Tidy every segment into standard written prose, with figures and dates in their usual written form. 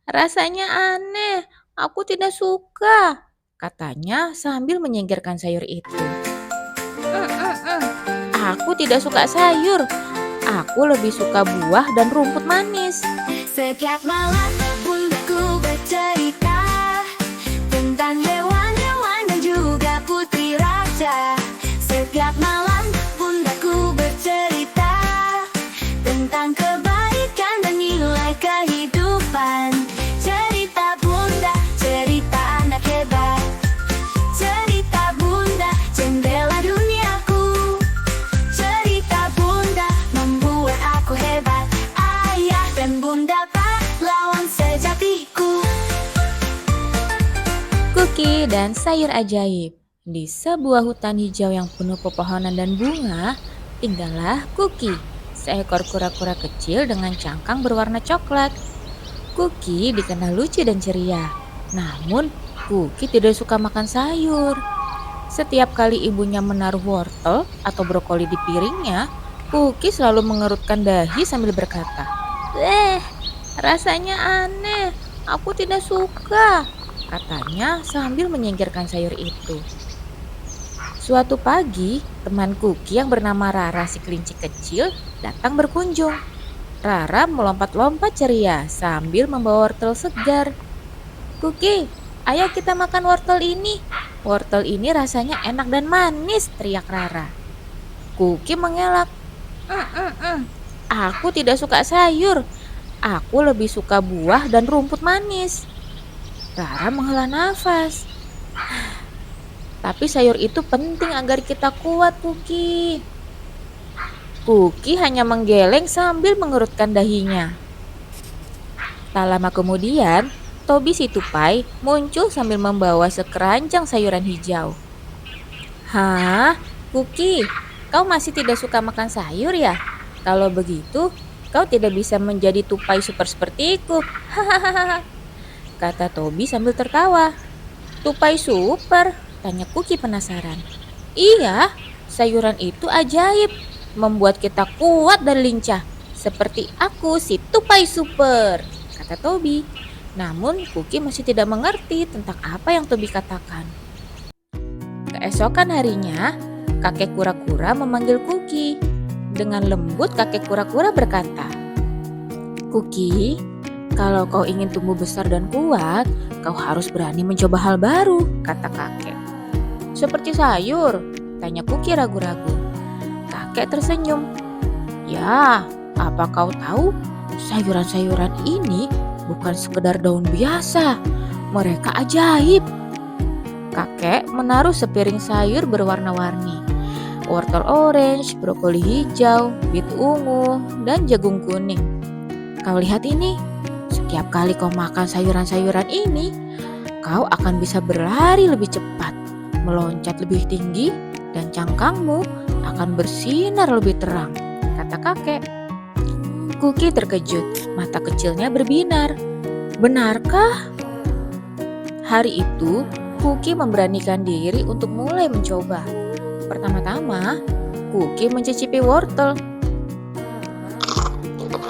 Rasanya aneh, aku tidak suka, katanya sambil menyingkirkan sayur itu. Aku tidak suka sayur, aku lebih suka buah dan rumput manis. Setiap malam bundaku bercerita tentang hewan-hewan dan juga putri raja. Setiap malam bundaku bercerita tentang kebaikan dan nilai kehidupan. Cerita bunda, cerita anak hebat. Cerita bunda, jendela duniaku. Cerita bunda membuat aku hebat. Ayah dan bunda pahlawan sejatiku. Kuki dan sayur ajaib. Di sebuah hutan hijau yang penuh pepohonan dan bunga, tinggallah Kuki, seekor kura-kura kecil dengan cangkang berwarna coklat. Kuki dikenal lucu dan ceria. Namun, Kuki tidak suka makan sayur. Setiap kali ibunya menaruh wortel atau brokoli di piringnya, Kuki selalu mengerutkan dahi sambil berkata, rasanya aneh, aku tidak suka, katanya sambil menyingkirkan sayur itu. Suatu pagi, teman Kuki yang bernama Rara si kelinci kecil datang berkunjung. Rara melompat-lompat ceria sambil membawa wortel segar. Kuki, ayo kita makan wortel ini. Wortel ini rasanya enak dan manis, teriak Rara. Kuki mengelak. Aku tidak suka sayur. Aku lebih suka buah dan rumput manis. Rara menghela nafas. Tapi sayur itu penting agar kita kuat, Kuki. Kuki hanya menggeleng sambil mengerutkan dahinya. Tak lama kemudian, Tobi si tupai muncul sambil membawa sekeranjang sayuran hijau. Hah, Kuki, kau masih tidak suka makan sayur ya? Kalau begitu, kau tidak bisa menjadi tupai super sepertiku. Hahaha, kata Tobi sambil tertawa. Tupai super? Tanya Kuki penasaran. Iya, sayuran itu ajaib, membuat kita kuat dan lincah. Seperti aku si tupai super, kata Tobi. Namun Kuki masih tidak mengerti tentang apa yang Tobi katakan. Keesokan harinya, kakek kura-kura memanggil Kuki. Dengan lembut kakek kura-kura berkata, Kuki, kalau kau ingin tumbuh besar dan kuat, kau harus berani mencoba hal baru, kata kakek. Seperti sayur, tanya Kuki ragu-ragu. Kakek tersenyum. Ya, apa kau tahu? Sayuran-sayuran ini bukan sekedar daun biasa. Mereka ajaib. Kakek menaruh sepiring sayur berwarna-warni. Wortel orange, brokoli hijau, bit ungu, dan jagung kuning. Kau lihat ini, setiap kali kau makan sayuran-sayuran ini, kau akan bisa berlari lebih cepat, meloncat lebih tinggi, dan cangkangmu akan bersinar lebih terang, kata kakek. Kuki terkejut, mata kecilnya berbinar. Benarkah? Hari itu, Kuki memberanikan diri untuk mulai mencoba. Pertama-tama, Kuki mencicipi wortel.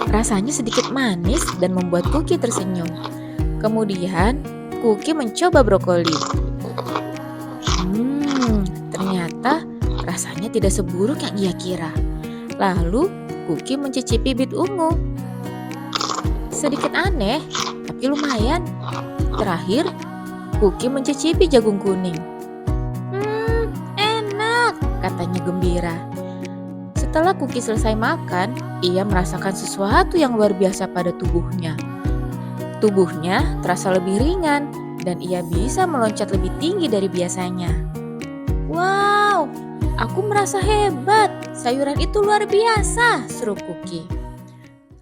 Rasanya sedikit manis dan membuat Kuki tersenyum. Kemudian, Kuki mencoba brokoli. Ternyata rasanya tidak seburuk yang ia kira. Lalu, Kuki mencicipi bit ungu. Sedikit aneh, tapi lumayan. Terakhir, Kuki mencicipi jagung kuning. Enak, katanya gembira. Setelah Kuki selesai makan, ia merasakan sesuatu yang luar biasa pada tubuhnya. Tubuhnya terasa lebih ringan dan ia bisa meloncat lebih tinggi dari biasanya. Wow, aku merasa hebat. Sayuran itu luar biasa, seru Kuki.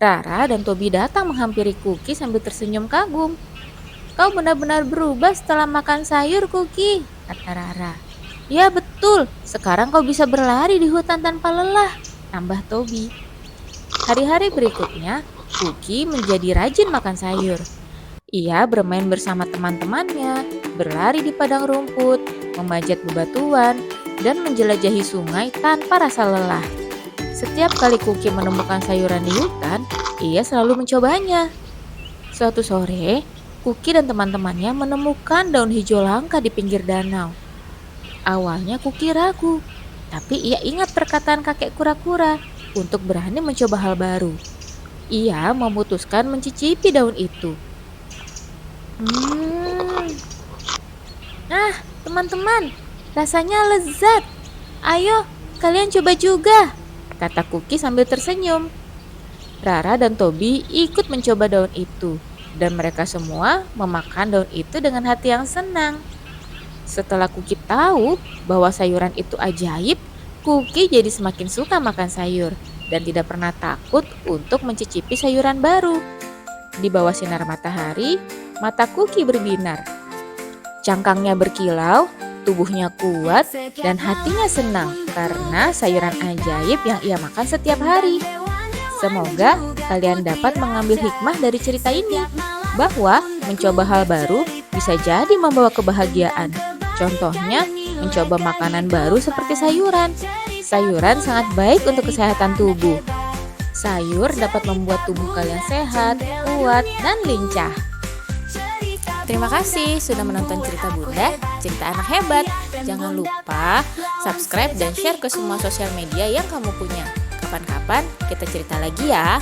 Rara dan Tobi datang menghampiri Kuki sambil tersenyum kagum. Kau benar-benar berubah setelah makan sayur, Kuki, kata Rara. Ya betul, sekarang kau bisa berlari di hutan tanpa lelah, tambah Tobi. Hari-hari berikutnya, Kuki menjadi rajin makan sayur. Ia bermain bersama teman-temannya, berlari di padang rumput, memanjat bebatuan, dan menjelajahi sungai tanpa rasa lelah. Setiap kali Kuki menemukan sayuran di hutan, ia selalu mencobanya. Suatu sore, Kuki dan teman-temannya menemukan daun hijau langka di pinggir danau. Awalnya Kuki ragu, tapi ia ingat perkataan kakek kura-kura untuk berani mencoba hal baru. Ia memutuskan mencicipi daun itu. Nah, teman-teman, rasanya lezat. Ayo, kalian coba juga, kata Kuki sambil tersenyum. Rara dan Tobi ikut mencoba daun itu, dan mereka semua memakan daun itu dengan hati yang senang. Setelah Kuki tahu bahwa sayuran itu ajaib, Kuki jadi semakin suka makan sayur dan tidak pernah takut untuk mencicipi sayuran baru. Di bawah sinar matahari, mata Kuki berbinar. Cangkangnya berkilau, tubuhnya kuat, dan hatinya senang karena sayuran ajaib yang ia makan setiap hari. Semoga kalian dapat mengambil hikmah dari cerita ini, bahwa mencoba hal baru bisa jadi membawa kebahagiaan. Contohnya, mencoba makanan baru seperti sayuran. Sayuran sangat baik untuk kesehatan tubuh. Sayur dapat membuat tubuh kalian sehat, kuat, dan lincah. Terima kasih sudah menonton cerita Bunda, cerita anak hebat. Jangan lupa subscribe dan share ke semua sosial media yang kamu punya. Kapan-kapan kita cerita lagi ya.